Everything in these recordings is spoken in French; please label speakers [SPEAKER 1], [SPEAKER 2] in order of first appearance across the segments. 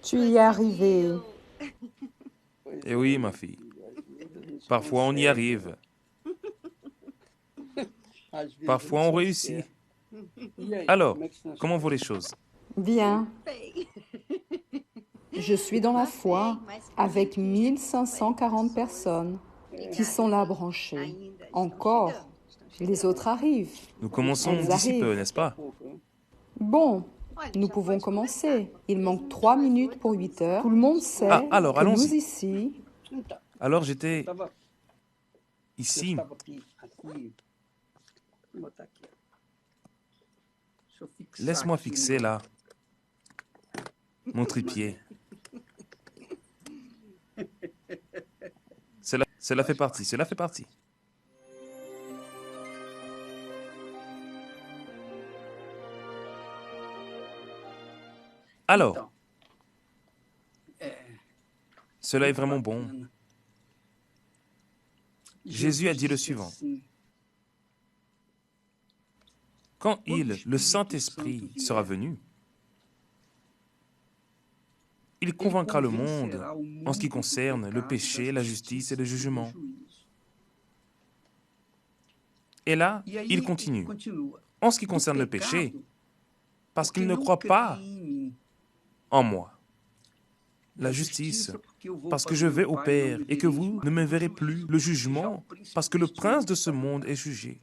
[SPEAKER 1] Tu y es arrivé.
[SPEAKER 2] Eh oui, ma fille. Parfois, on y arrive. Parfois, on réussit. Alors, comment vont les choses?
[SPEAKER 1] Bien. Je suis dans la foi avec 1540 personnes qui sont là branchées. Encore, les autres arrivent.
[SPEAKER 2] Nous commençons
[SPEAKER 1] Elles
[SPEAKER 2] d'ici peu,
[SPEAKER 1] arrivent.
[SPEAKER 2] n'est-ce pas?
[SPEAKER 1] Bon, nous pouvons commencer. Il manque 3 minutes pour 8 heures. Tout le monde sait
[SPEAKER 2] Ah, alors,
[SPEAKER 1] que
[SPEAKER 2] allons-y.
[SPEAKER 1] nous ici,
[SPEAKER 2] Alors, j'étais ici. Laisse-moi fixer là mon trépied. Cela fait partie, cela fait partie. Alors, cela est vraiment bon. Jésus a dit le suivant. Quand le Saint-Esprit, sera venu, il convaincra le monde en ce qui concerne le péché, la justice et le jugement. Et là, il continue. En ce qui concerne le péché, parce qu'il ne croit pas en moi. La justice, parce que je vais au Père et que vous ne me verrez plus. Le jugement, parce que le prince de ce monde est jugé.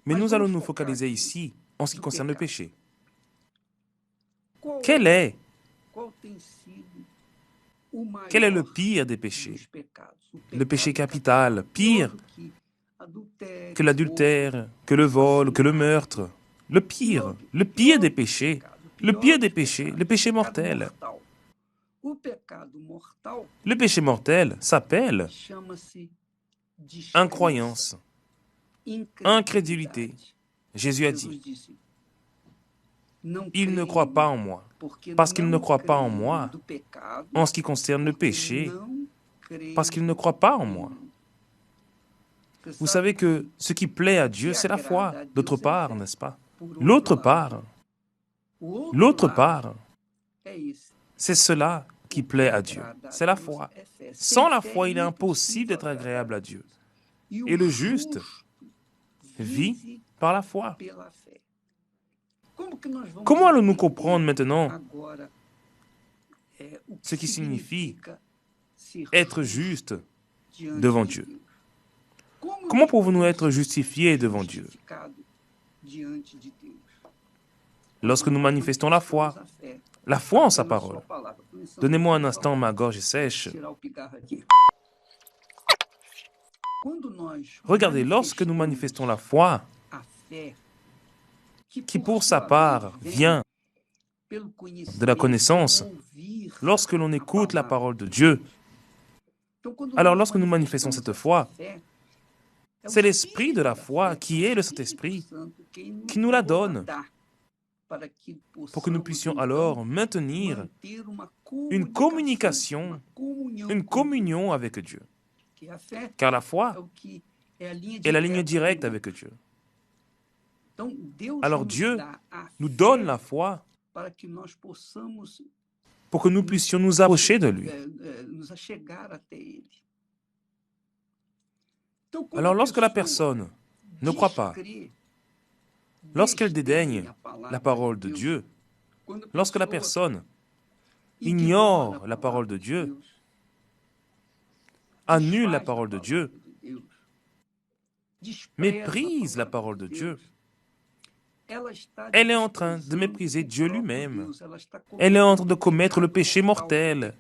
[SPEAKER 2] Mais nous allons nous focaliser ici en ce qui concerne le péché. Quel est le pire des péchés? Le péché capital, pire que l'adultère, que le vol, que le meurtre. Le pire des péchés, le péché mortel. Le péché mortel s'appelle incroyance, incrédulité. Jésus a dit, il ne croit pas en moi. Parce qu'il ne croit pas en moi, en ce qui concerne le péché, parce qu'il ne croit pas en moi. Vous savez que ce qui plaît à Dieu, c'est la foi, d'autre part, n'est-ce pas? L'autre part, c'est cela qui plaît à Dieu, c'est la foi. Sans la foi, il est impossible d'être agréable à Dieu. Et le juste vit par la foi. Comment allons-nous comprendre maintenant ce qui signifie être juste devant Dieu? Comment pouvons-nous être justifiés devant Dieu? Lorsque nous manifestons la foi en sa parole. Donnez-moi un instant, ma gorge est sèche. Regardez, lorsque nous manifestons la foi, qui pour sa part vient de la connaissance, lorsque l'on écoute la parole de Dieu, alors lorsque nous manifestons cette foi, c'est l'esprit de la foi qui est le Saint-Esprit qui nous la donne pour que nous puissions alors maintenir une communication, une communion avec Dieu. Car la foi est la ligne directe avec Dieu. Alors Dieu nous donne la foi pour que nous puissions nous approcher de lui. Alors lorsque la personne ne croit pas, lorsqu'elle dédaigne la parole de Dieu, lorsque la personne ignore la parole de Dieu, annule la parole de Dieu, méprise la parole de Dieu, elle est en train de mépriser Dieu lui-même. Elle est en train de commettre le péché mortel,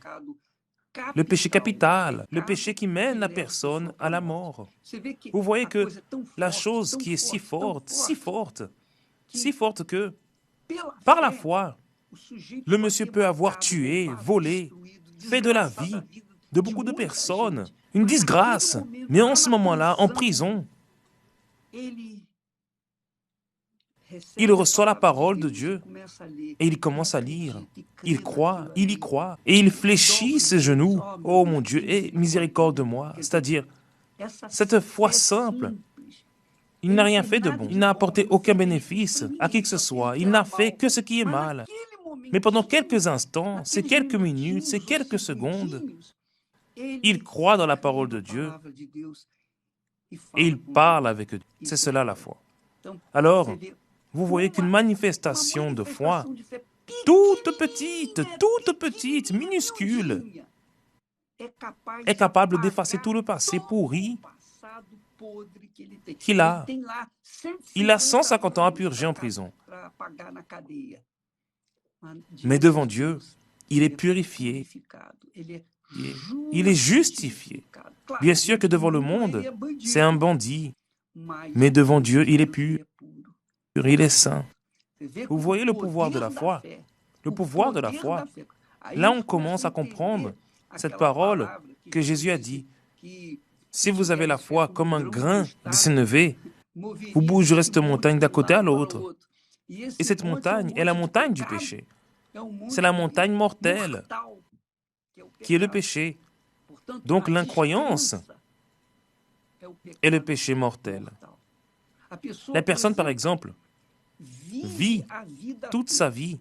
[SPEAKER 2] le péché capital, le péché qui mène la personne à la mort. Vous voyez que la chose qui est si forte que, par la foi, le monsieur peut avoir tué, volé, fait de la vie de beaucoup de personnes, une disgrâce, mais en ce moment-là, en prison, il reçoit la parole de Dieu et il commence à lire. Il croit, il y croit et il fléchit ses genoux. Oh mon Dieu, aie miséricorde de moi. C'est-à-dire, cette foi simple, Il n'a rien fait de bon. Il n'a apporté aucun bénéfice à qui que ce soit. Il n'a fait que ce qui est mal. Mais pendant quelques instants, ces quelques minutes, ces quelques secondes, il croit dans la parole de Dieu et il parle avec Dieu. C'est cela la foi. Alors, vous voyez qu'une manifestation de foi, toute petite, minuscule, est capable d'effacer tout le passé pourri qu'il a. Il a 150 ans à purger en prison. Mais devant Dieu, il est purifié. Il est justifié. Bien sûr que devant le monde, c'est un bandit. Mais devant Dieu, il est pur. Il est saint. Vous voyez le pouvoir de la foi. Le pouvoir de la foi. Là, on commence à comprendre cette parole que Jésus a dit. Si vous avez la foi comme un grain de sénévé, vous bougerez cette montagne d'un côté à l'autre. Et cette montagne est la montagne du péché. C'est la montagne mortelle qui est le péché. Donc l'incroyance est le péché mortel. La personne, par exemple, vit toute sa vie,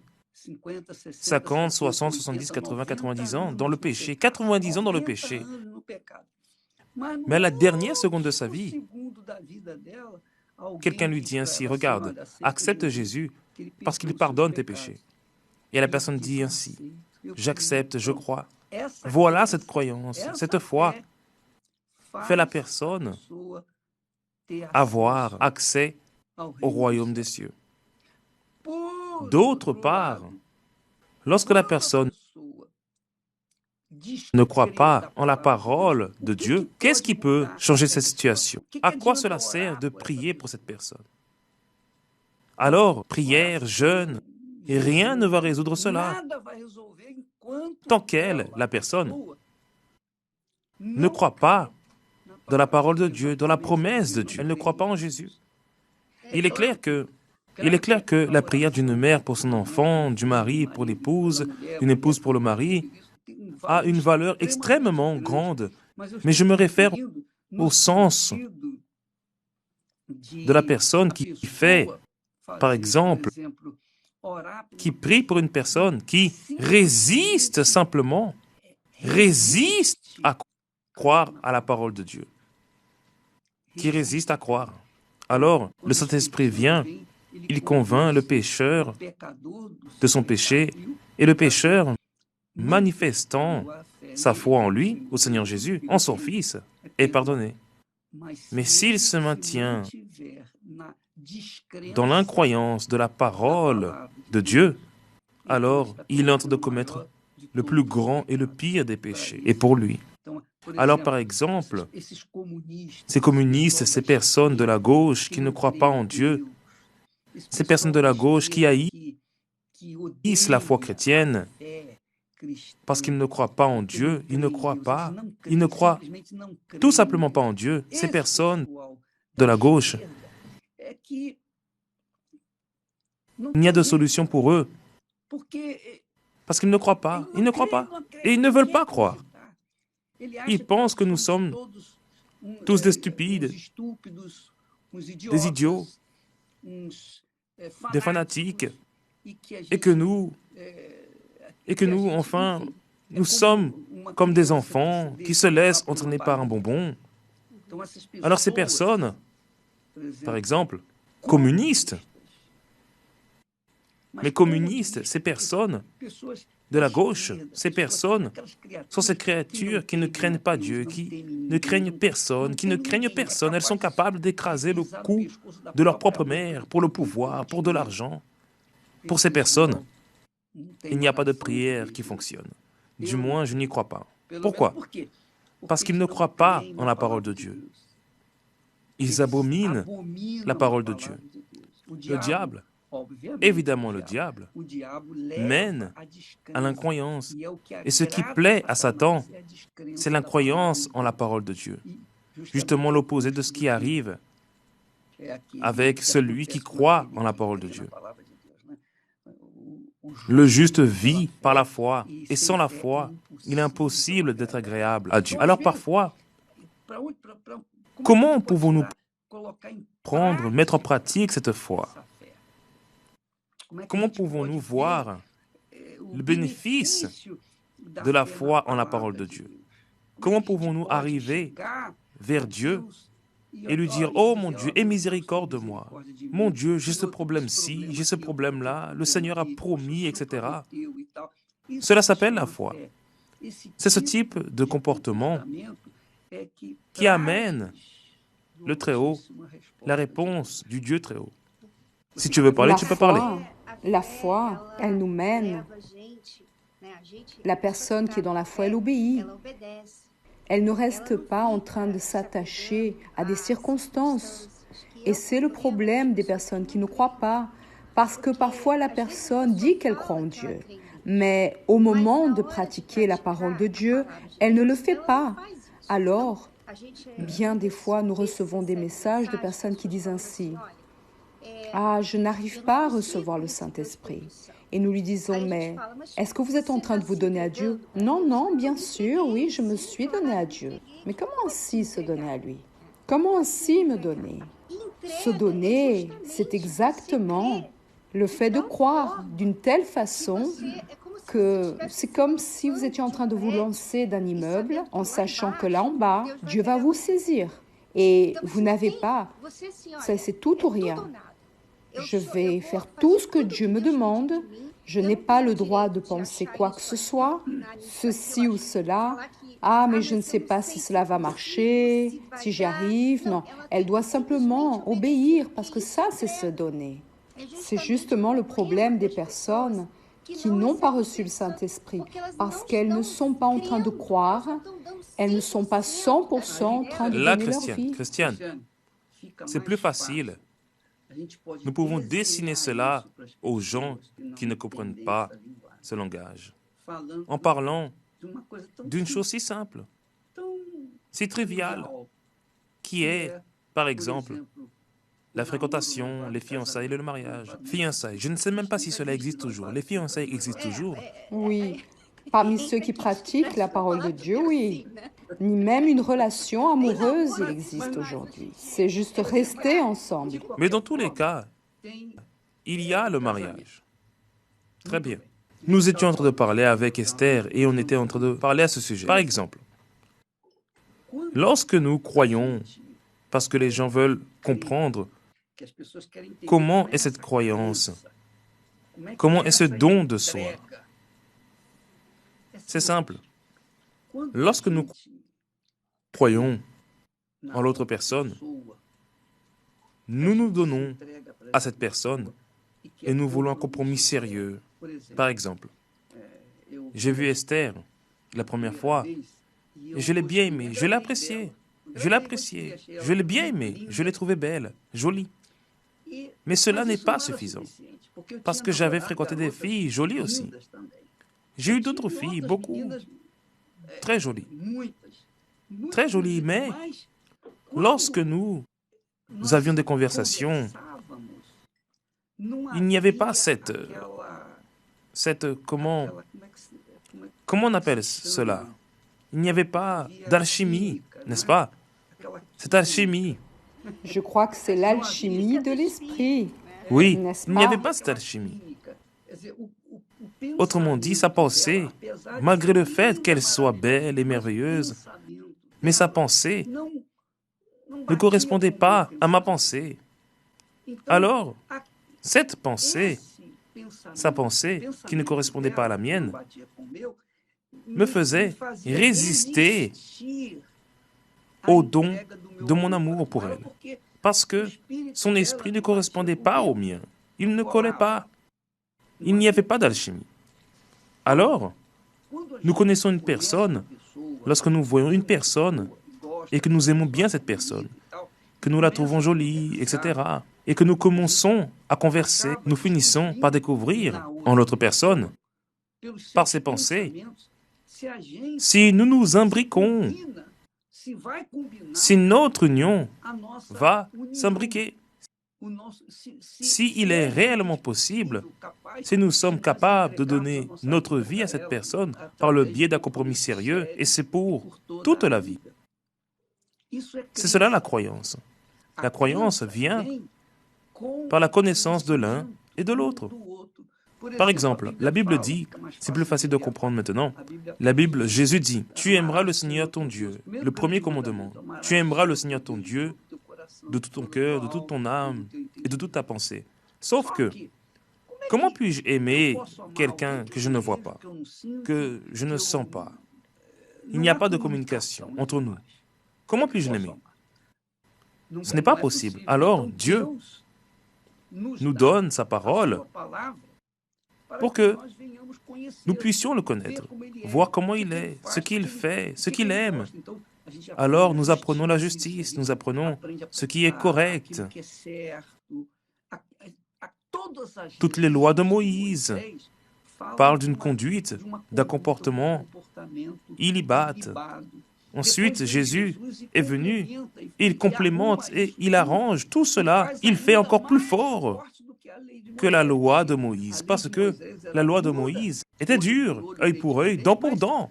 [SPEAKER 2] 50, 60, 70, 80, 90 ans dans le péché, 90 ans dans le péché. Mais à la dernière seconde de sa vie, quelqu'un lui dit ainsi, regarde, accepte Jésus parce qu'il pardonne tes péchés. Et la personne dit ainsi, j'accepte, je crois. Voilà cette croyance, cette foi fait la personne avoir accès au royaume des cieux. D'autre part, lorsque la personne ne croit pas en la parole de Dieu, qu'est-ce qui peut changer cette situation? À quoi cela sert de prier pour cette personne? Alors, prière, jeûne, et rien ne va résoudre cela. Tant qu'elle, la personne, ne croit pas dans la parole de Dieu, dans la promesse de Dieu, elle ne croit pas en Jésus. Il est clair que la prière d'une mère pour son enfant, du mari pour l'épouse, d'une épouse pour le mari, a une valeur extrêmement grande. Mais je me réfère au sens de la personne qui fait, par exemple, qui prie pour une personne qui résiste simplement, résiste à croire à la parole de Dieu, qui résiste à croire. Alors, le Saint-Esprit vient, il convainc le pécheur de son péché, et le pécheur, manifestant sa foi en lui, au Seigneur Jésus, en son Fils, est pardonné. Mais s'il se maintient dans l'incroyance de la parole de Dieu, alors il est en train de commettre le plus grand et le pire des péchés, et pour lui. Alors, par exemple, ces communistes, ces personnes de la gauche qui ne croient pas en Dieu, ces personnes de la gauche qui haïssent la foi chrétienne, parce qu'ils ne croient pas en Dieu, ils ne croient tout simplement pas en Dieu. Ces personnes de la gauche, il n'y a de solution pour eux, parce qu'ils ne croient pas, ils ne croient pas, et ils ne veulent pas croire. Ils pensent que nous sommes tous des stupides, des idiots, des fanatiques, et que nous, enfin, nous sommes comme des enfants qui se laissent entraîner par un bonbon. Alors ces personnes, par exemple, communistes, mais communistes, ces personnes de la gauche, ces personnes sont ces créatures qui ne craignent pas Dieu, qui ne craignent personne, Elles sont capables d'écraser le cou de leur propre mère pour le pouvoir, pour de l'argent. Pour ces personnes, il n'y a pas de prière qui fonctionne. Du moins, je n'y crois pas. Pourquoi? Parce qu'ils ne croient pas en la parole de Dieu. Ils abominent la parole de Dieu. Le diable, évidemment le diable, mène à l'incroyance. Et ce qui plaît à Satan, c'est l'incroyance en la parole de Dieu. Justement l'opposé de ce qui arrive avec celui qui croit en la parole de Dieu. Le juste vit par la foi, et sans la foi, il est impossible d'être agréable à Dieu. Alors parfois, comment pouvons-nous mettre en pratique cette foi? Comment pouvons-nous voir le bénéfice de la foi en la parole de Dieu? Comment pouvons-nous arriver vers Dieu et lui dire: oh mon Dieu, aie miséricorde de moi. Mon Dieu, j'ai ce problème-ci, j'ai ce problème-là, le Seigneur a promis, etc. Cela s'appelle la foi. C'est ce type de comportement qui amène le Très-Haut, la réponse du Dieu Très-Haut. Si tu veux parler, tu peux parler.
[SPEAKER 1] La foi, elle nous mène. La personne qui est dans la foi, elle obéit. Elle ne reste pas en train de s'attacher à des circonstances. Et c'est le problème des personnes qui ne croient pas. Parce que parfois la personne dit qu'elle croit en Dieu. Mais au moment de pratiquer la parole de Dieu, elle ne le fait pas. Alors, bien des fois, nous recevons des messages de personnes qui disent ainsi: ah, je n'arrive pas à recevoir le Saint-Esprit. Et nous lui disons: mais est-ce que vous êtes en train de vous donner à Dieu? Non, non, bien sûr, oui, je me suis donné à Dieu. Mais comment ainsi se donner à lui? Comment ainsi me donner? Se donner, c'est exactement le fait de croire d'une telle façon que c'est comme si vous étiez en train de vous lancer d'un immeuble en sachant que là en bas, Dieu va vous saisir. Et vous n'avez pas, c'est tout ou rien. Je vais faire tout ce que Dieu me demande. Je n'ai pas le droit de penser quoi que ce soit, ceci ou cela. Ah, mais je ne sais pas si cela va marcher, si j'y arrive. Non, elle doit simplement obéir parce que ça, c'est se donner. C'est justement le problème des personnes qui n'ont pas reçu le Saint-Esprit parce qu'elles ne sont pas en train de croire, elles ne sont pas 100% en train de donner leur vie.
[SPEAKER 2] Christiane, c'est plus facile. Nous pouvons dessiner cela aux gens qui ne comprennent pas ce langage, en parlant d'une chose si simple, si triviale, qui est, par exemple, la fréquentation, les fiançailles et le mariage. Fiançailles, je ne sais même pas si cela existe toujours. Les fiançailles existent toujours.
[SPEAKER 1] Oui, parmi ceux qui pratiquent la parole de Dieu, oui. Ni même une relation amoureuse, il existe aujourd'hui. C'est juste rester ensemble.
[SPEAKER 2] Mais dans tous les cas, il y a le mariage. Très bien. Nous étions en train de parler avec Esther et on était en train de parler à ce sujet. Par exemple, lorsque nous croyons, parce que les gens veulent comprendre comment est cette croyance, comment est ce don de soi, c'est simple. Lorsque nous croyons en l'autre personne, nous nous donnons à cette personne et nous voulons un compromis sérieux. Par exemple, j'ai vu Esther la première fois et je l'ai bien aimée, je l'ai appréciée, je l'ai bien aimée, je l'ai trouvée belle, jolie. Mais cela n'est pas suffisant parce que j'avais fréquenté des filles jolies aussi. J'ai eu d'autres filles, beaucoup, très jolies, mais lorsque nous avions des conversations, il n'y avait pas comment on appelle cela? Il n'y avait pas d'alchimie, n'est-ce pas? Cette alchimie.
[SPEAKER 1] Je crois que c'est l'alchimie de l'esprit.
[SPEAKER 2] Oui,
[SPEAKER 1] n'est-ce
[SPEAKER 2] il n'y avait pas cette alchimie. Autrement dit, sa pensée, malgré le fait qu'elle soit belle et merveilleuse, mais sa pensée ne correspondait pas à ma pensée. Alors, cette pensée, sa pensée, qui ne correspondait pas à la mienne, me faisait résister au don de mon amour pour elle. Parce que son esprit ne correspondait pas au mien. Il ne collait pas. Il n'y avait pas d'alchimie. Alors, nous connaissons une personne, lorsque nous voyons une personne et que nous aimons bien cette personne, que nous la trouvons jolie, etc., et que nous commençons à converser, nous finissons par découvrir en l'autre personne, par ses pensées, si nous nous imbriquons, si notre union va s'imbriquer, s'il est réellement possible, si nous sommes capables de donner notre vie à cette personne par le biais d'un compromis sérieux, et c'est pour toute la vie. C'est cela la croyance. La croyance vient par la connaissance de l'un et de l'autre. Par exemple, la Bible dit, c'est plus facile de comprendre maintenant, la Bible, Jésus dit, tu aimeras le Seigneur ton Dieu, le premier commandement, tu aimeras le Seigneur ton Dieu de tout ton cœur, de toute ton âme et de toute ta pensée. Sauf que, comment puis-je aimer quelqu'un que je ne vois pas, que je ne sens pas? Il n'y a pas de communication entre nous. Comment puis-je l'aimer? Ce n'est pas possible. Alors, Dieu nous donne sa parole pour que nous puissions le connaître, voir comment il est, ce qu'il fait, ce qu'il aime. Alors, nous apprenons la justice, nous apprenons ce qui est correct. Toutes les lois de Moïse parlent d'une conduite, d'un comportement illibate. Ensuite, Jésus est venu, il complémente et il arrange tout cela. Il fait encore plus fort que la loi de Moïse, parce que la loi de Moïse était dure, œil pour œil, dent pour dent.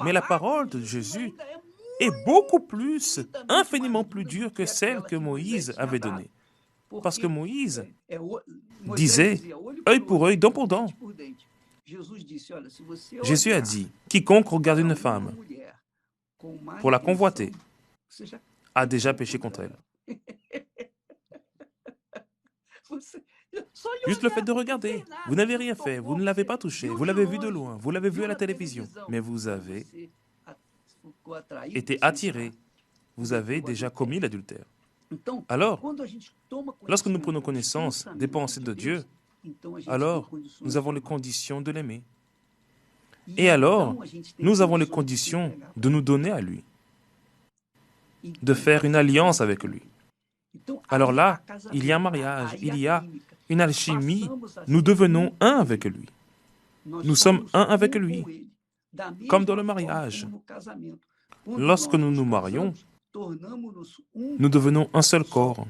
[SPEAKER 2] Mais la parole de Jésus est beaucoup plus, infiniment plus dure que celle que Moïse avait donnée. Parce que Moïse disait œil pour œil, dent pour dent. Jésus a dit, quiconque regarde une femme pour la convoiter a déjà péché contre elle. Juste le fait de regarder. Vous n'avez rien fait, vous ne l'avez pas touché, vous l'avez vu de loin, vous l'avez vu à la télévision, mais vous avez été attiré, vous avez déjà commis l'adultère. Alors, lorsque nous prenons connaissance des pensées de Dieu, alors nous avons les conditions de l'aimer. Et alors, nous avons les conditions de nous donner à lui, de faire une alliance avec lui. Alors là, il y a un mariage, il y a une alchimie. Nous devenons un avec lui. Nous sommes un avec lui, comme dans le mariage. Lorsque nous nous marions, nous devenons un seul corps.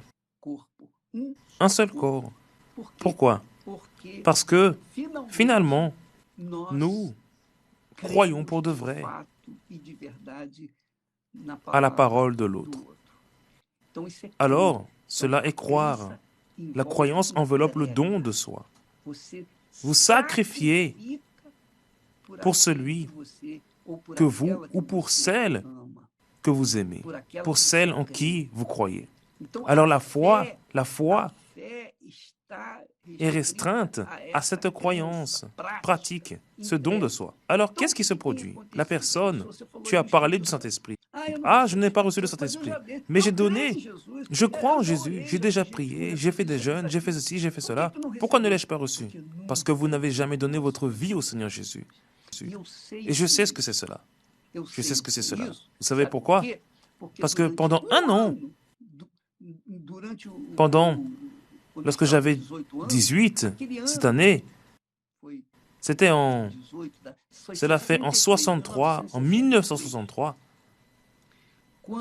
[SPEAKER 2] Un seul corps. Pourquoi? Parce que, finalement, nous croyons pour de vrai à la parole de l'autre. Alors, cela est croire. La croyance enveloppe le don de soi. Vous sacrifiez pour celui que vous ou pour celle que vous aimez, pour celle en qui vous croyez. Alors la foi est restreinte à cette croyance pratique, ce don de soi. Alors, qu'est-ce qui se produit? La personne, tu as parlé du Saint-Esprit. Ah, je n'ai pas reçu le Saint-Esprit, mais j'ai donné. Je crois en Jésus, j'ai déjà prié, j'ai fait des jeûnes, j'ai fait ceci, j'ai fait cela. Pourquoi ne l'ai-je pas reçu? Parce que vous n'avez jamais donné votre vie au Seigneur Jésus. Et je sais ce que c'est cela. Je sais ce que c'est cela. Vous savez pourquoi? Parce que pendant un an, lorsque j'avais 18, cette année, cela fait en 1963,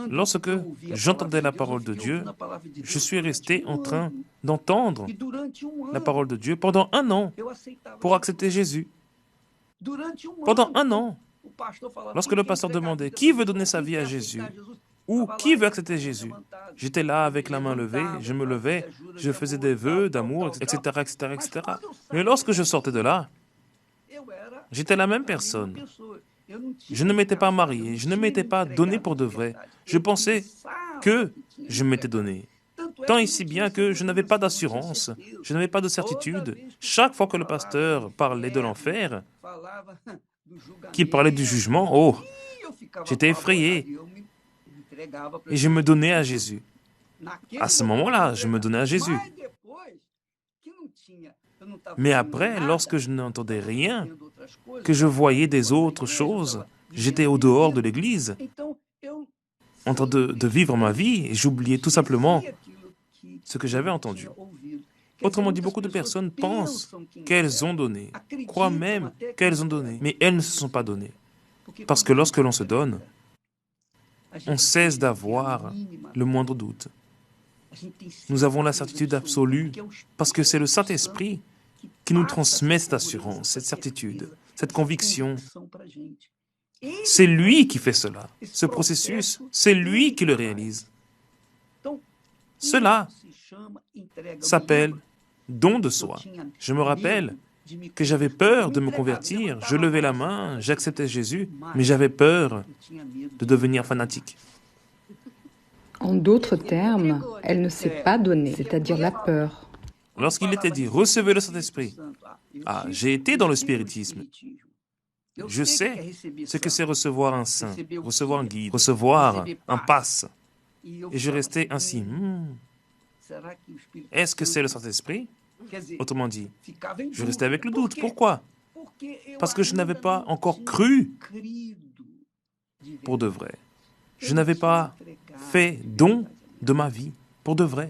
[SPEAKER 2] lorsque j'entendais la parole de Dieu, je suis resté en train d'entendre la parole de Dieu pendant un an pour accepter Jésus. Pendant un an, lorsque le pasteur demandait qui veut donner sa vie à Jésus ou qui veut accepter Jésus, j'étais là avec la main levée, je me levais, je faisais des vœux d'amour, etc., etc., etc. Mais lorsque je sortais de là, j'étais la même personne. Je ne m'étais pas marié, je ne m'étais pas donné pour de vrai. Je pensais que je m'étais donné. Tant et si bien que je n'avais pas d'assurance, je n'avais pas de certitude. Chaque fois que le pasteur parlait de l'enfer, qu'il parlait du jugement, oh, j'étais effrayé. Et je me donnais à Jésus. À ce moment-là, je me donnais à Jésus. Mais après, lorsque je n'entendais rien, que je voyais des autres choses, j'étais au dehors de l'église, en train de vivre ma vie, et j'oubliais tout simplement ce que j'avais entendu. Autrement dit, beaucoup de personnes pensent qu'elles ont donné, croient même qu'elles ont donné, mais elles ne se sont pas données. Parce que lorsque l'on se donne, on cesse d'avoir le moindre doute. Nous avons la certitude absolue parce que c'est le Saint-Esprit qui nous transmet cette assurance, cette certitude, cette conviction. C'est lui qui fait cela. Ce processus, c'est lui qui le réalise. Cela s'appelle don de soi. Je me rappelle que j'avais peur de me convertir. Je levais la main, j'acceptais Jésus, mais j'avais peur de devenir fanatique.
[SPEAKER 1] En d'autres termes, elle ne s'est pas donnée, c'est-à-dire la peur.
[SPEAKER 2] Lorsqu'il était dit, recevez le Saint-Esprit. Ah, j'ai été dans le spiritisme. Je sais ce que c'est recevoir un saint, recevoir un guide, recevoir un passe. Et je restais ainsi. Est-ce que c'est le Saint-Esprit? Autrement dit, je restais avec le doute. Pourquoi? Parce que je n'avais pas encore cru pour de vrai. Je n'avais pas fait don de ma vie pour de vrai.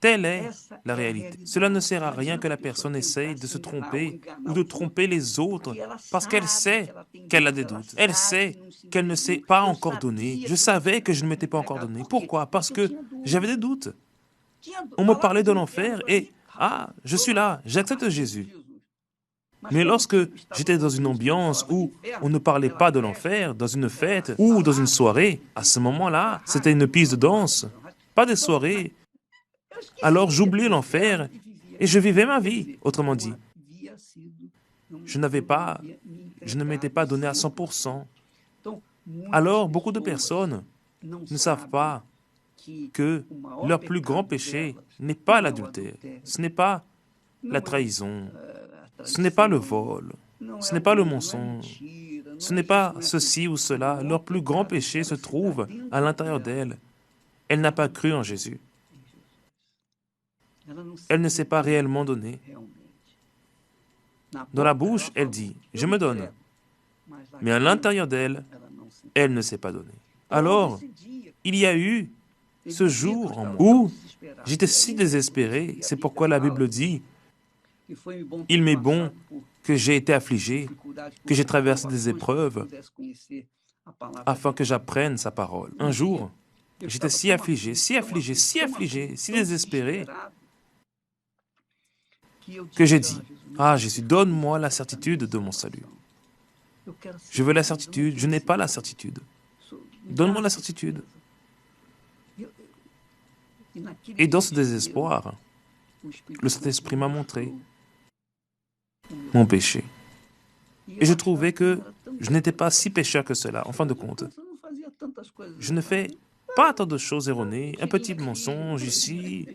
[SPEAKER 2] Telle est la réalité. Cela ne sert à rien que la personne essaye de se tromper ou de tromper les autres parce qu'elle sait qu'elle a des doutes. Elle sait qu'elle ne s'est pas encore donnée. Je savais que je ne m'étais pas encore donné. Pourquoi? Parce que j'avais des doutes. On me parlait de l'enfer et je suis là, j'accepte Jésus. Mais lorsque j'étais dans une ambiance où on ne parlait pas de l'enfer, dans une fête ou dans une soirée, à ce moment-là, c'était une piste de danse, pas des soirées. Alors j'oubliais l'enfer et je vivais ma vie. Autrement dit, je ne m'étais pas donné à 100%. Alors beaucoup de personnes ne savent pas que leur plus grand péché n'est pas l'adultère, ce n'est pas la trahison, ce n'est pas le vol, ce n'est pas le mensonge, ce n'est pas ceci ou cela. Leur plus grand péché se trouve à l'intérieur d'elle. Elle n'a pas cru en Jésus. Elle ne s'est pas réellement donnée. Dans la bouche, elle dit « je me donne ». Mais à l'intérieur d'elle, elle ne s'est pas donnée. Alors, il y a eu ce jour en moi où j'étais si désespéré. C'est pourquoi la Bible dit « il m'est bon que j'ai été affligé, que j'ai traversé des épreuves, afin que j'apprenne sa parole. » Un jour, j'étais si affligé, si désespéré, que j'ai dit, Jésus, donne-moi la certitude de mon salut. Je veux la certitude, je n'ai pas la certitude. Donne-moi la certitude. Et dans ce désespoir, le Saint-Esprit m'a montré mon péché. Et je trouvais que je n'étais pas si pécheur que cela, en fin de compte. Je ne fais pas tant de choses erronées, un petit mensonge ici,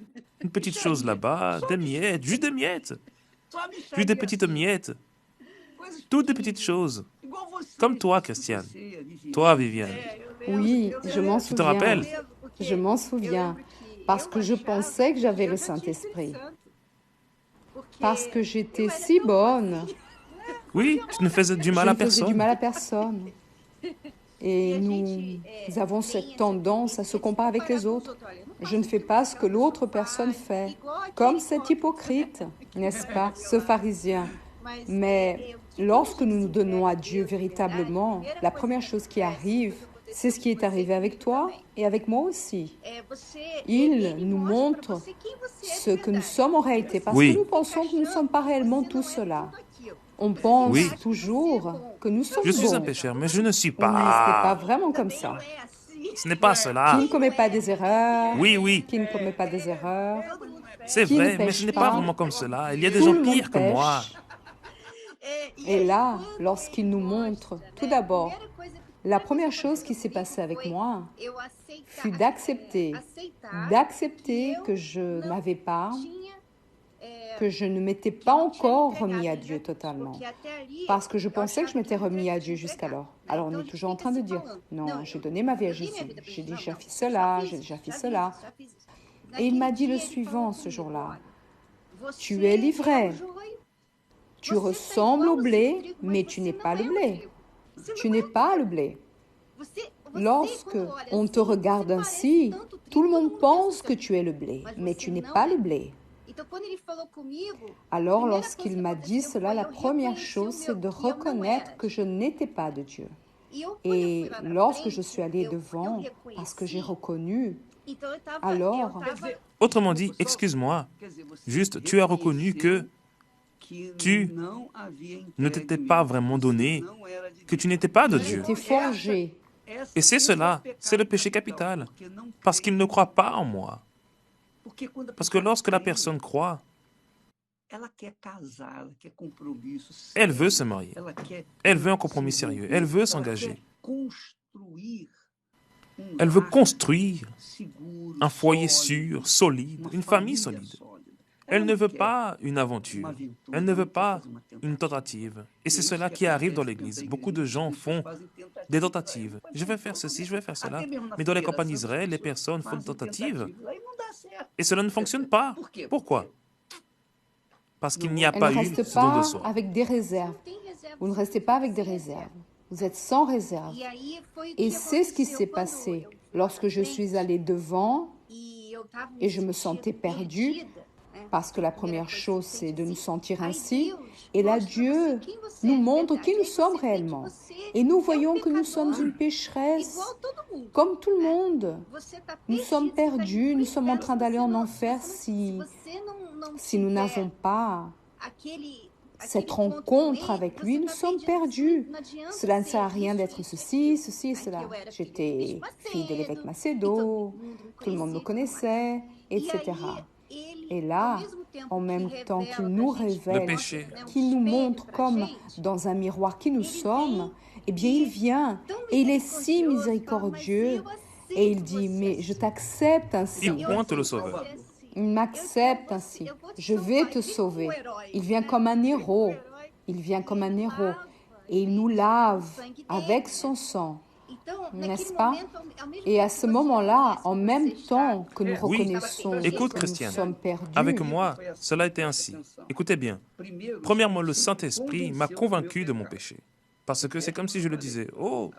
[SPEAKER 2] une petite chose là-bas, des miettes, juste des petites miettes, toutes des petites choses, comme toi, Christiane, toi, Viviane.
[SPEAKER 1] Oui, je m'en souviens.
[SPEAKER 2] Tu te rappelles?
[SPEAKER 1] Je m'en souviens, parce que je pensais que j'avais le Saint-Esprit, parce que j'étais si bonne.
[SPEAKER 2] Oui, tu ne faisais du mal à personne.
[SPEAKER 1] Je ne faisais du mal à personne. Et nous avons cette tendance à se comparer avec les autres. Je ne fais pas ce que l'autre personne fait, comme cet hypocrite, n'est-ce pas, ce pharisien. Mais lorsque nous nous donnons à Dieu véritablement, la première chose qui arrive, c'est ce qui est arrivé avec toi et avec moi aussi. Il nous montre ce que nous sommes en réalité, parce que nous pensons que nous ne sommes pas réellement tout cela. On pense toujours que nous sommes bons.
[SPEAKER 2] Je suis un pécheur, mais je ne suis pas.
[SPEAKER 1] Mais ce n'est pas vraiment comme ça.
[SPEAKER 2] Ce n'est pas cela.
[SPEAKER 1] Qui ne commet pas des erreurs.
[SPEAKER 2] Oui.
[SPEAKER 1] Qui ne commet pas des erreurs.
[SPEAKER 2] C'est vrai, mais ce n'est pas vraiment comme cela. Il y a des gens pires que moi.
[SPEAKER 1] Et là, lorsqu'il nous montre, tout d'abord, la première chose qui s'est passée avec moi fut d'accepter que je n'avais pas, que je ne m'étais pas encore remis à Dieu totalement. Parce que je pensais que je m'étais remis à Dieu jusqu'alors. Alors on est toujours en train de dire, non, j'ai donné ma vie à Jésus, j'ai déjà fait cela, j'ai déjà fait cela. Et il m'a dit le suivant ce jour-là, tu es l'ivraie, tu ressembles au blé, mais tu n'es pas le blé. Tu n'es pas le blé. Lorsque on te regarde ainsi, tout le monde pense que tu es le blé, mais tu n'es pas le blé. Alors, lorsqu'il m'a dit cela, la première chose, c'est de reconnaître que je n'étais pas de Dieu. Et lorsque je suis allée devant, parce que j'ai reconnu, alors...
[SPEAKER 2] Autrement dit, excuse-moi, juste tu as reconnu que tu ne t'étais pas vraiment donné, que tu n'étais pas de Dieu.
[SPEAKER 1] J'étais forgé.
[SPEAKER 2] Et c'est cela, c'est le péché capital, parce qu'il ne croit pas en moi. Parce que lorsque la personne croit, elle veut se marier. Elle veut un compromis sérieux. Elle veut s'engager. Elle veut construire un foyer sûr, solide, une famille solide. Elle ne veut pas une aventure. Elle ne veut pas une tentative. Et c'est cela qui arrive dans l'Église. Beaucoup de gens font des tentatives. Je vais faire ceci, je vais faire cela. Mais dans les campagnes d'Israël, les personnes font des tentatives. Et cela ne fonctionne pas. Pourquoi? Parce qu'il n'y a pas eu ce don de soi.
[SPEAKER 1] Avec des réserves. Vous ne restez pas avec des réserves. Vous êtes sans réserve. Et c'est ce qui s'est passé lorsque je suis allée devant et je me sentais perdue, parce que la première chose, c'est de nous sentir ainsi. Et là, Dieu nous montre qui nous sommes réellement. Et nous voyons que nous sommes une pécheresse, comme tout le monde. Nous sommes perdus, nous sommes en train d'aller en enfer si nous n'avons pas cette rencontre avec lui, nous sommes perdus. Cela ne sert à rien d'être ceci, ceci et cela. J'étais fille de l'évêque Macedo, tout le monde me connaissait, etc. Et là, en même temps qu'il nous révèle, qu'il nous montre comme dans un miroir qui nous sommes, eh bien il vient et il est si miséricordieux et il dit, mais je t'accepte ainsi.
[SPEAKER 2] Il pointe le Sauveur.
[SPEAKER 1] Il m'accepte ainsi. Je vais te sauver. Il vient comme un héros. Il vient comme un héros. Et il nous lave avec son sang. N'est-ce pas? Et à ce moment-là, en même temps que nous reconnaissons que nous sommes perdus,
[SPEAKER 2] avec moi, cela a été ainsi. Écoutez bien. Premièrement, le Saint-Esprit m'a convaincu de mon péché. Parce que c'est comme si je le disais, oh,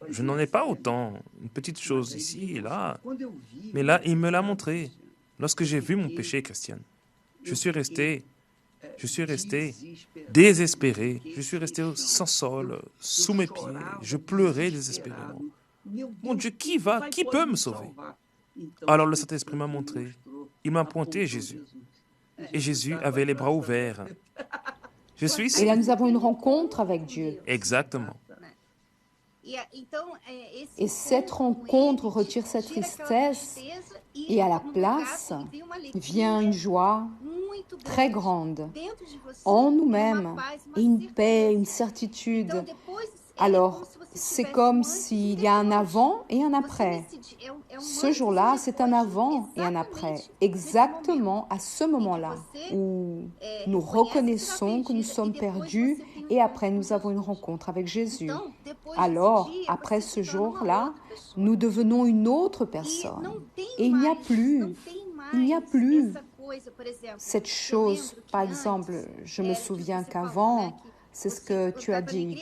[SPEAKER 2] je n'en ai pas autant, une petite chose ici et là. Mais là, il me l'a montré. Lorsque j'ai vu mon péché, Christiane, je suis resté désespéré. Je suis resté sans sol, sous mes pieds. Je pleurais désespérément. Mon Dieu, qui peut me sauver? Alors le Saint-Esprit m'a montré. Il m'a pointé Jésus. Et Jésus avait les bras ouverts. Je suis ici.
[SPEAKER 1] Et là, nous avons une rencontre avec Dieu.
[SPEAKER 2] Exactement.
[SPEAKER 1] Et cette rencontre retire cette tristesse et à la place vient une joie très grande en nous-mêmes et une paix, une certitude. Alors, c'est comme s'il y a un avant et un après. Ce jour-là, c'est un avant et un après. Exactement à ce moment-là où nous reconnaissons que nous sommes perdus et après nous avons une rencontre avec Jésus. Alors, après ce jour-là, nous devenons une autre personne. Et il n'y a plus cette chose. Par exemple, je me souviens qu'avant, c'est ce que tu as dit.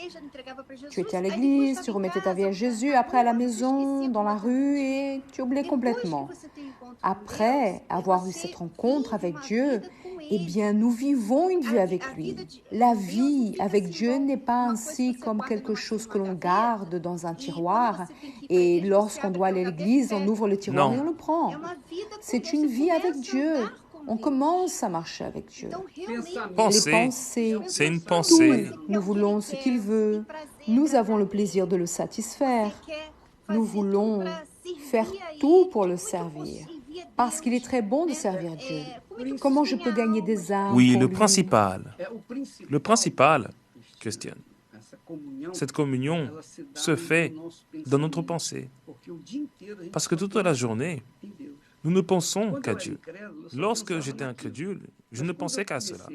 [SPEAKER 1] Tu étais à l'église, tu remettais ta vie à Jésus, après à la maison, dans la rue, et tu oubliais complètement. Après avoir eu cette rencontre avec Dieu, eh bien, nous vivons une vie avec lui. La vie avec Dieu n'est pas ainsi comme quelque chose que l'on garde dans un tiroir, et lorsqu'on doit aller à l'église, on ouvre le tiroir et on le prend. C'est une vie avec Dieu. On commence à marcher avec Dieu.
[SPEAKER 2] Penser,
[SPEAKER 1] les pensées,
[SPEAKER 2] c'est une pensée.
[SPEAKER 1] Tout, nous voulons ce qu'il veut. Nous avons le plaisir de le satisfaire. Nous voulons faire tout pour le servir. Parce qu'il est très bon de servir Dieu. Comment je peux gagner des âmes?
[SPEAKER 2] Oui,
[SPEAKER 1] pour
[SPEAKER 2] le
[SPEAKER 1] lui?
[SPEAKER 2] principal, Christiane, cette communion se fait dans notre pensée. Parce que toute la journée, nous ne pensons qu'à Dieu. Lorsque j'étais incrédule, je ne pensais qu'à cela.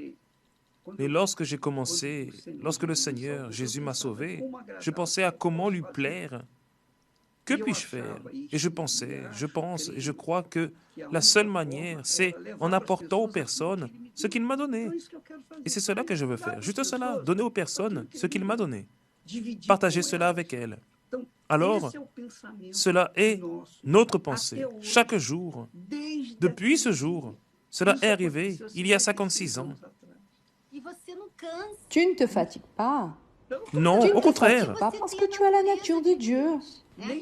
[SPEAKER 2] Mais lorsque le Seigneur, Jésus m'a sauvé, je pensais à comment lui plaire. Que puis-je faire? Et je pense et je crois que la seule manière, c'est en apportant aux personnes ce qu'il m'a donné. Et c'est cela que je veux faire. Juste cela, donner aux personnes ce qu'il m'a donné. Partager cela avec elles. Alors, cela est notre pensée, chaque jour. Depuis ce jour, cela est arrivé il y a 56 ans.
[SPEAKER 1] Tu ne te fatigues pas.
[SPEAKER 2] Non,
[SPEAKER 1] Tu ne
[SPEAKER 2] au
[SPEAKER 1] te
[SPEAKER 2] contraire.
[SPEAKER 1] fatigues pas parce que tu as la nature de Dieu.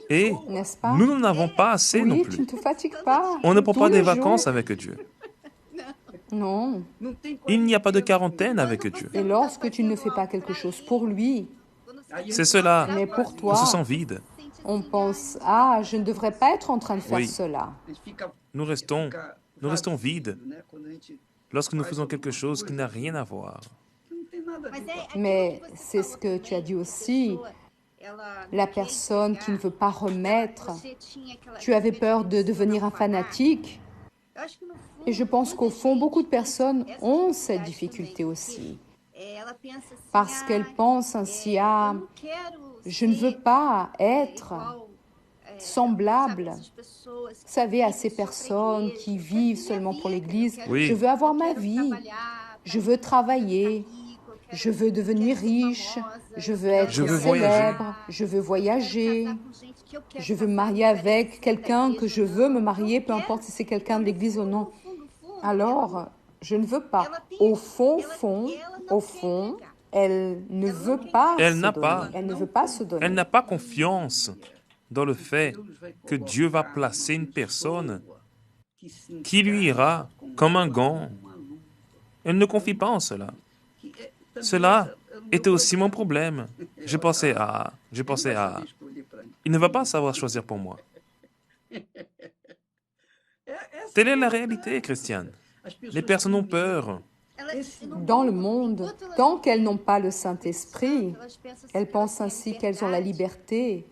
[SPEAKER 2] Et
[SPEAKER 1] N'est-ce pas?
[SPEAKER 2] nous n'en avons pas assez non
[SPEAKER 1] Oui, tu ne
[SPEAKER 2] plus.
[SPEAKER 1] te fatigues pas.
[SPEAKER 2] On ne prend
[SPEAKER 1] Tous
[SPEAKER 2] pas des
[SPEAKER 1] les
[SPEAKER 2] vacances
[SPEAKER 1] jours.
[SPEAKER 2] avec Dieu.
[SPEAKER 1] Non.
[SPEAKER 2] Il n'y a pas de quarantaine avec Dieu.
[SPEAKER 1] Et lorsque tu ne fais pas quelque chose pour lui,
[SPEAKER 2] C'est cela.
[SPEAKER 1] mais pour
[SPEAKER 2] On
[SPEAKER 1] toi,
[SPEAKER 2] se sent vide.
[SPEAKER 1] On pense, ah, je ne devrais pas être en train de faire
[SPEAKER 2] Oui.
[SPEAKER 1] cela.
[SPEAKER 2] Nous restons vides lorsque nous faisons quelque chose qui n'a rien à voir.
[SPEAKER 1] Mais c'est ce que tu as dit aussi. La personne qui ne veut pas remettre, tu avais peur de devenir un fanatique. Et je pense qu'au fond, beaucoup de personnes ont cette difficulté aussi. Parce qu'elles pensent ainsi, ah, je ne veux pas être semblable, vous savez, à ces personnes qui vivent seulement pour l'Église.
[SPEAKER 2] Oui.
[SPEAKER 1] Je veux avoir ma vie, je veux travailler, je veux devenir riche, je veux être
[SPEAKER 2] Je veux
[SPEAKER 1] célèbre, je veux voyager, je veux me marier avec quelqu'un que je veux me marier, peu importe si c'est quelqu'un de l'Église ou non. Alors, je ne veux pas. Au fond, elle ne veut pas
[SPEAKER 2] Elle
[SPEAKER 1] se
[SPEAKER 2] n'a
[SPEAKER 1] donner.
[SPEAKER 2] pas.
[SPEAKER 1] Elle ne veut pas se donner.
[SPEAKER 2] Elle n'a pas confiance dans le fait que Dieu va placer une personne qui lui ira comme un gant. Elle ne confie pas en cela. Cela était aussi mon problème. Je pensais à... Il ne va pas savoir choisir pour moi. Telle est la réalité, Christiane. Les personnes ont peur.
[SPEAKER 1] Dans le monde, tant qu'elles n'ont pas le Saint-Esprit, elles pensent ainsi qu'elles ont la liberté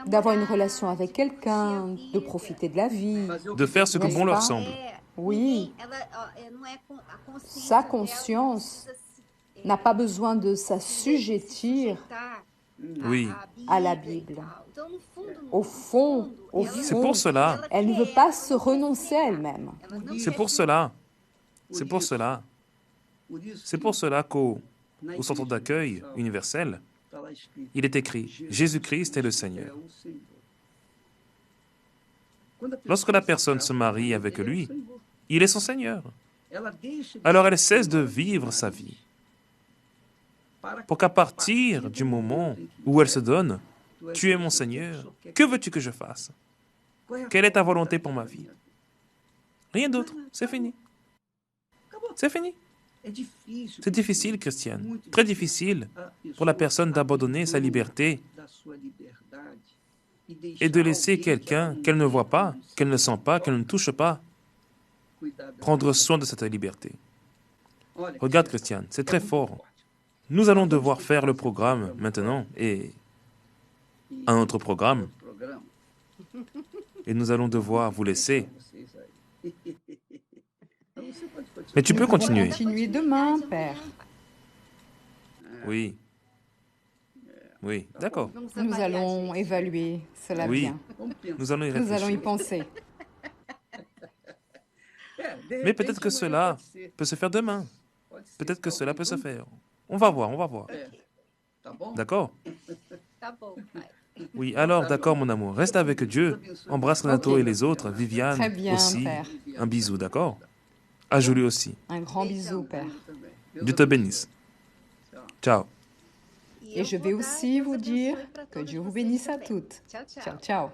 [SPEAKER 1] d'avoir une relation avec quelqu'un, de profiter de la vie.
[SPEAKER 2] De faire ce que
[SPEAKER 1] N'est-ce
[SPEAKER 2] bon leur
[SPEAKER 1] pas?
[SPEAKER 2] semble.
[SPEAKER 1] Oui, sa conscience n'a pas besoin de s'assujettir
[SPEAKER 2] Oui.
[SPEAKER 1] à la Bible. Au fond,
[SPEAKER 2] C'est pour cela.
[SPEAKER 1] elle ne veut pas se renoncer à elle-même.
[SPEAKER 2] C'est pour cela qu'au centre d'accueil universel, il est écrit « Jésus-Christ est le Seigneur ». Lorsque la personne se marie avec lui, il est son Seigneur. Alors elle cesse de vivre sa vie. Pour qu'à partir du moment où elle se donne, « Tu es mon Seigneur, que veux-tu que je fasse? Quelle est ta volonté pour ma vie? » Rien d'autre, c'est fini. C'est fini. C'est difficile, Christiane, très difficile pour la personne d'abandonner sa liberté et de laisser quelqu'un qu'elle ne voit pas, qu'elle ne sent pas, qu'elle ne touche pas, prendre soin de cette liberté. Regarde, Christiane, c'est très fort. Nous allons devoir faire le programme maintenant et un autre programme. Et nous allons devoir vous laisser. Mais tu peux continuer.
[SPEAKER 1] Continuer demain, Père.
[SPEAKER 2] Oui. Oui, d'accord.
[SPEAKER 1] Nous allons évaluer cela
[SPEAKER 2] Oui,
[SPEAKER 1] bien.
[SPEAKER 2] nous allons y
[SPEAKER 1] Nous allons y
[SPEAKER 2] réfléchir.
[SPEAKER 1] penser.
[SPEAKER 2] Mais peut-être que cela peut se faire demain. Peut-être que cela peut se faire. On va voir, on va voir. D'accord? Oui, alors d'accord, mon amour. Reste avec Dieu. Embrasse Renato et les autres. Viviane
[SPEAKER 1] Très bien,
[SPEAKER 2] aussi.
[SPEAKER 1] Père.
[SPEAKER 2] Un bisou, d'accord? À Julie aussi.
[SPEAKER 1] Un grand bisou, Père.
[SPEAKER 2] Dieu te bénisse. Ciao.
[SPEAKER 1] Et je vais aussi vous dire que Dieu vous bénisse à toutes. Ciao, ciao.